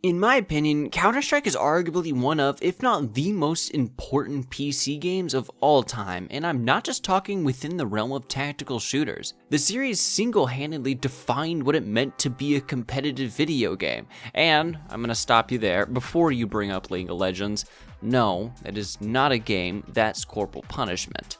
In my opinion, Counter-Strike is arguably one of, if not the most important PC games of all time, and I'm not just talking within the realm of tactical shooters. The series single-handedly defined what it meant to be a competitive video game, and I'm gonna stop you there before you bring up League of Legends. No, it is not a game that's corporal punishment.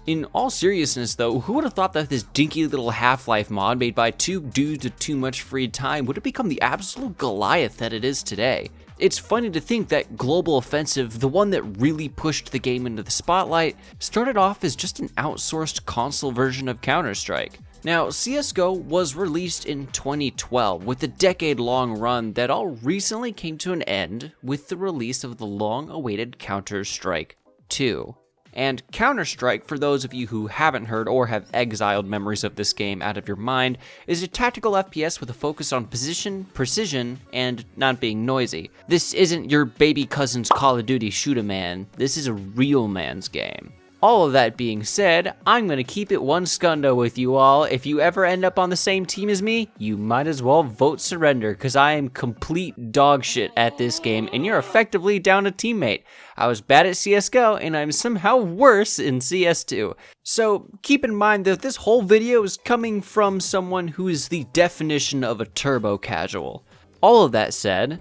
In all seriousness though, who would have thought that this dinky little Half-Life mod made by two dudes with too much free time would have become the absolute Goliath that it is today? It's funny to think that Global Offensive, the one that really pushed the game into the spotlight, started off as just an outsourced console version of Counter-Strike. Now, CSGO was released in 2012 with a decade-long run that all recently came to an end with the release of the long-awaited Counter-Strike 2. And Counter-Strike, for those of you who haven't heard or have exiled memories of this game out of your mind, is a tactical FPS with a focus on position, precision, and not being noisy. This isn't your baby cousin's Call of Duty shoot-a-man, this is a real man's game. All of that being said, I'm gonna keep it one scundo with you all. If you ever end up on the same team as me, you might as well vote surrender, cause I am complete dog shit at this game, and you're effectively down a teammate. I was bad at CSGO, and I'm somehow worse in CS2. So keep in mind that this whole video is coming from someone who is the definition of a turbo casual. All of that said,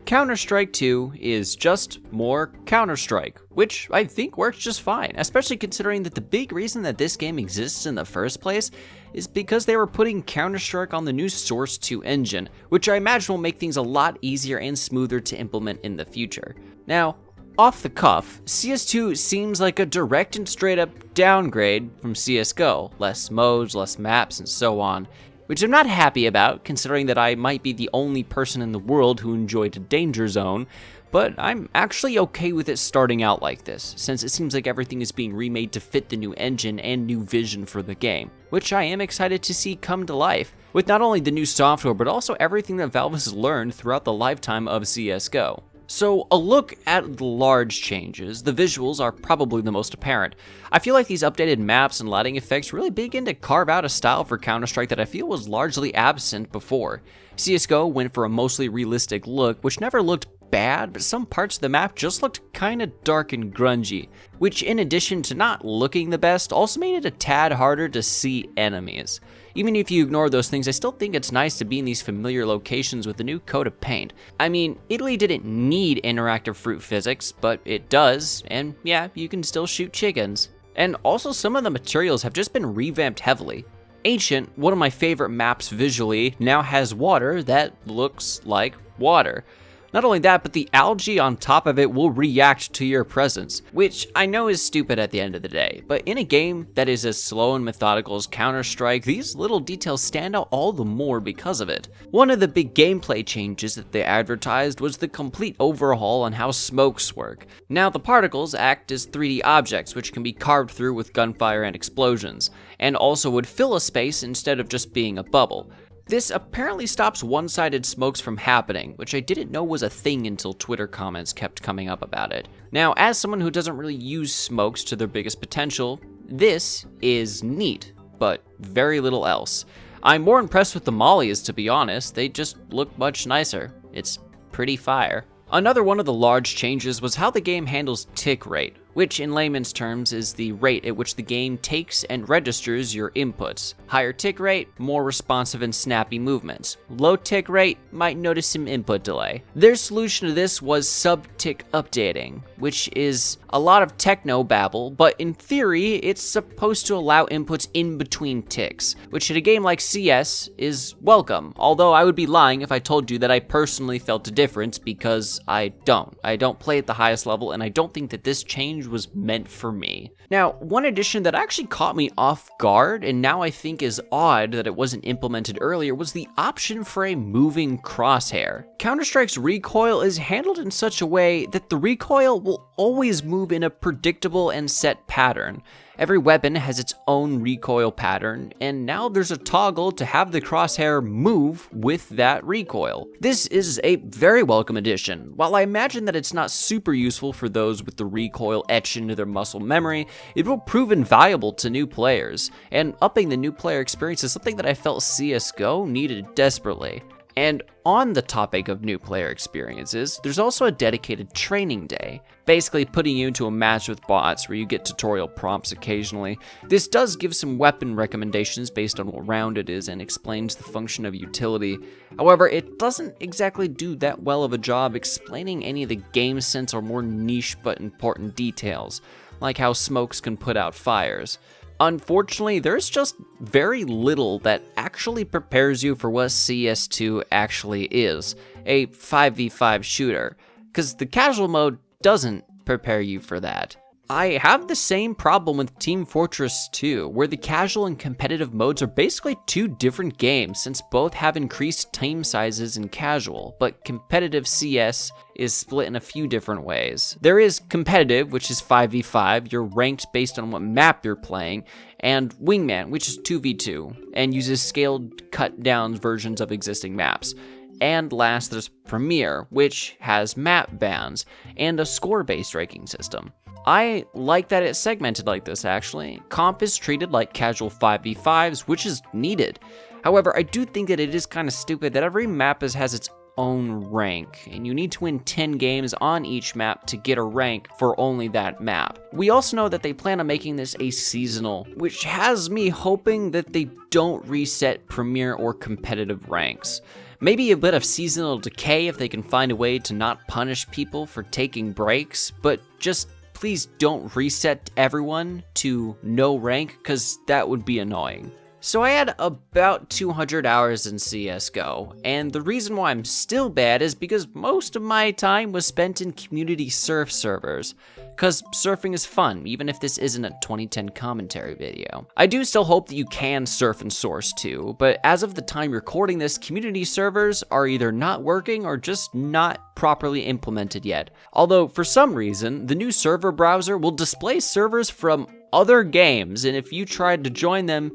Counter-Strike 2 is just more Counter-Strike, which I think works just fine, especially considering that the big reason that this game exists in the first place is because they were putting Counter-Strike on the new Source 2 engine, which I imagine will make things a lot easier and smoother to implement in the future. Now, off the cuff, CS2 seems like a direct and straight up downgrade from CSGO, less modes, less maps, and so on, which I'm not happy about, considering that I might be the only person in the world who enjoyed a danger zone, but I'm actually okay with it starting out like this, since it seems like everything is being remade to fit the new engine and new vision for the game, which I am excited to see come to life, with not only the new software, but also everything that Valve has learned throughout the lifetime of CSGO. So a look at the large changes, the visuals are probably the most apparent. I feel like these updated maps and lighting effects really begin to carve out a style for Counter-Strike that I feel was largely absent before. CSGO went for a mostly realistic look, which never looked bad, but some parts of the map just looked kinda dark and grungy, which in addition to not looking the best, also made it a tad harder to see enemies. Even if you ignore those things, I still think it's nice to be in these familiar locations with a new coat of paint. I mean, Italy didn't need interactive fruit physics, but it does, and yeah, you can still shoot chickens. And also some of the materials have just been revamped heavily. Ancient, one of my favorite maps visually, now has water that looks like water. Not only that, but the algae on top of it will react to your presence, which I know is stupid at the end of the day, but in a game that is as slow and methodical as Counter-Strike, these little details stand out all the more because of it. One of the big gameplay changes that they advertised was the complete overhaul on how smokes work. Now the particles act as 3D objects which can be carved through with gunfire and explosions, and also would fill a space instead of just being a bubble. This apparently stops one-sided smokes from happening, which I didn't know was a thing until Twitter comments kept coming up about it. Now, as someone who doesn't really use smokes to their biggest potential, this is neat, but very little else. I'm more impressed with the mollies, to be honest. They just look much nicer. It's pretty fire. Another one of the large changes was how the game handles tick rate, which in layman's terms is the rate at which the game takes and registers your inputs. Higher tick rate, more responsive and snappy movements. Low tick rate, might notice some input delay. Their solution to this was sub-tick updating, which is a lot of techno babble, but in theory, it's supposed to allow inputs in between ticks, which in a game like CS is welcome, although I would be lying if I told you that I personally felt a difference, because I don't. I don't play at the highest level, and I don't think that this change was meant for me. Now, one addition that actually caught me off guard, and now I think is odd that it wasn't implemented earlier, was the option for a moving crosshair. Counter-Strike's recoil is handled in such a way that the recoil will always move in a predictable and set pattern. Every weapon has its own recoil pattern, and now there's a toggle to have the crosshair move with that recoil. This is a very welcome addition. While I imagine that it's not super useful for those with the recoil etched into their muscle memory, it will prove invaluable to new players, and upping the new player experience is something that I felt CSGO needed desperately. And on the topic of new player experiences, there's also a dedicated training day, basically putting you into a match with bots where you get tutorial prompts occasionally. This does give some weapon recommendations based on what round it is and explains the function of utility. However, it doesn't exactly do that well of a job explaining any of the game sense or more niche but important details, like how smokes can put out fires. Unfortunately, there's just very little that actually prepares you for what CS2 actually is, a 5v5 shooter, because the casual mode doesn't prepare you for that. I have the same problem with Team Fortress 2, where the casual and competitive modes are basically two different games since both have increased team sizes in casual, but competitive CS is split in a few different ways. There is competitive, which is 5v5, you're ranked based on what map you're playing, and Wingman, which is 2v2, and uses scaled cut-down versions of existing maps. And last, there's Premier, which has map bans, and a score-based ranking system. I like that it's segmented like this, actually. Comp is treated like casual 5v5s, which is needed. However, I do think that it is kind of stupid that every map has its own rank, and you need to win 10 games on each map to get a rank for only that map. We also know that they plan on making this a seasonal, which has me hoping that they don't reset Premier or competitive ranks. Maybe a bit of seasonal decay if they can find a way to not punish people for taking breaks, but just please don't reset everyone to no rank, because that would be annoying. So I had about 200 hours in CSGO, and the reason why I'm still bad is because most of my time was spent in community surf servers, because surfing is fun, even if this isn't a 2010 commentary video. I do still hope that you can surf in Source 2, but as of the time recording this, community servers are either not working or just not properly implemented yet. Although, for some reason, the new server browser will display servers from other games, and if you tried to join them,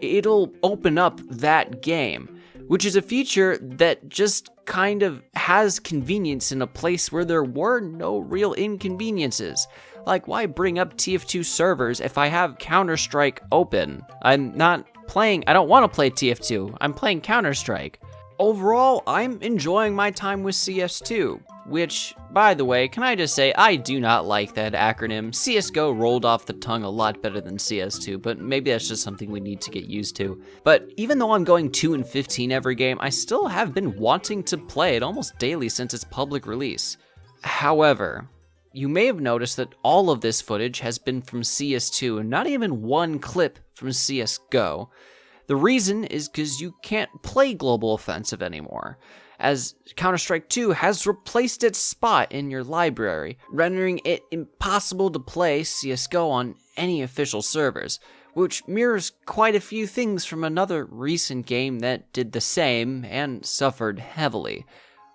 it'll open up that game, which is a feature that just kind of has convenience in a place where there were no real inconveniences. Like, why bring up TF2 servers if I have Counter-Strike open? I don't want to play TF2, I'm playing Counter-Strike. Overall, I'm enjoying my time with CS2, which, by the way, can I just say, I do not like that acronym. CSGO rolled off the tongue a lot better than CS2, but maybe that's just something we need to get used to. But even though I'm going 2-15 every game, I still have been wanting to play it almost daily since its public release. However, you may have noticed that all of this footage has been from CS2 and not even one clip from CSGO. The reason is because you can't play Global Offensive anymore, as Counter-Strike 2 has replaced its spot in your library, rendering it impossible to play CSGO on any official servers, which mirrors quite a few things from another recent game that did the same and suffered heavily,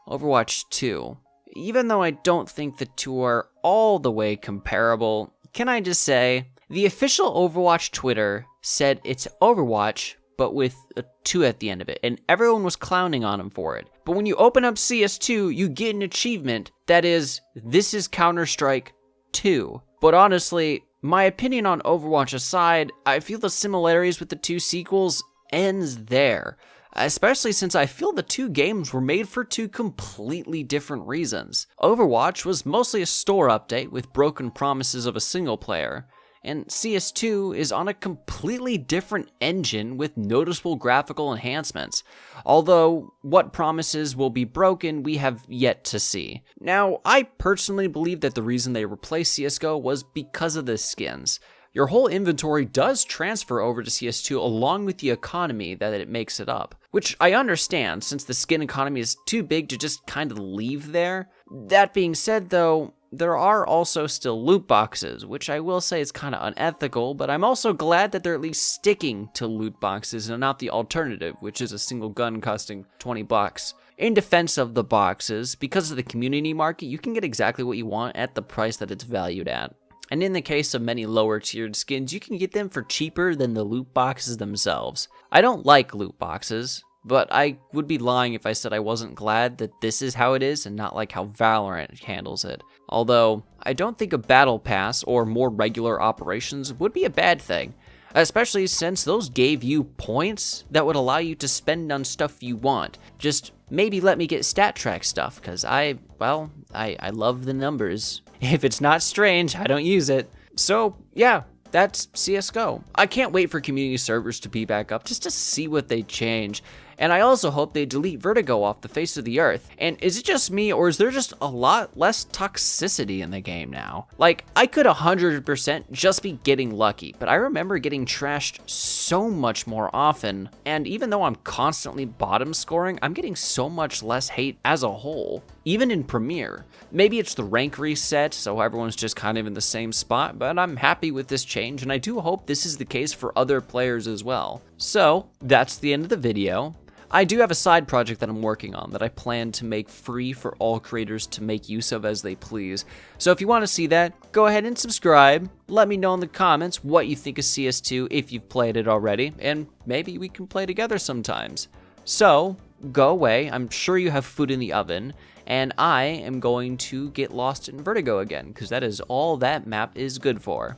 Overwatch 2. Even though I don't think the two are all the way comparable, can I just say, the official Overwatch Twitter said it's Overwatch, but with a 2 at the end of it, and everyone was clowning on him for it. But when you open up CS2, you get an achievement that is, this is Counter-Strike 2. But honestly, my opinion on Overwatch aside, I feel the similarities with the two sequels ends there. Especially since I feel the two games were made for two completely different reasons. Overwatch was mostly a store update with broken promises of a single player, and CS2 is on a completely different engine with noticeable graphical enhancements, although what promises will be broken we have yet to see. Now, I personally believe that the reason they replaced CSGO was because of the skins. Your whole inventory does transfer over to CS2 along with the economy that it makes it up, which I understand since the skin economy is too big to just kind of leave there. That being said though, there are also still loot boxes, which I will say is kind of unethical, but I'm also glad that they're at least sticking to loot boxes and not the alternative, which is a single gun costing $20. In defense of the boxes, because of the community market, you can get exactly what you want at the price that it's valued at. And in the case of many lower tiered skins, you can get them for cheaper than the loot boxes themselves. I don't like loot boxes, but I would be lying if I said I wasn't glad that this is how it is and not like how Valorant handles it. Although, I don't think a battle pass or more regular operations would be a bad thing, especially since those gave you points that would allow you to spend on stuff you want. Just maybe let me get stat track stuff, because I love the numbers. If it's not strange, I don't use it. So yeah, that's CSGO. I can't wait for community servers to be back up just to see what they change. And I also hope they delete Vertigo off the face of the earth. And is it just me, or is there just a lot less toxicity in the game now? Like, I could 100% just be getting lucky, but I remember getting trashed so much more often. And even though I'm constantly bottom scoring, I'm getting so much less hate as a whole, even in Premier. Maybe it's the rank reset, so everyone's just kind of in the same spot, but I'm happy with this change, and I do hope this is the case for other players as well. So, that's the end of the video. I do have a side project that I'm working on that I plan to make free for all creators to make use of as they please. So if you want to see that, go ahead and subscribe. Let me know in the comments what you think of CS2 if you've played it already, and maybe we can play together sometimes. So, go away. I'm sure you have food in the oven, and I am going to get lost in Vertigo again, because that is all that map is good for.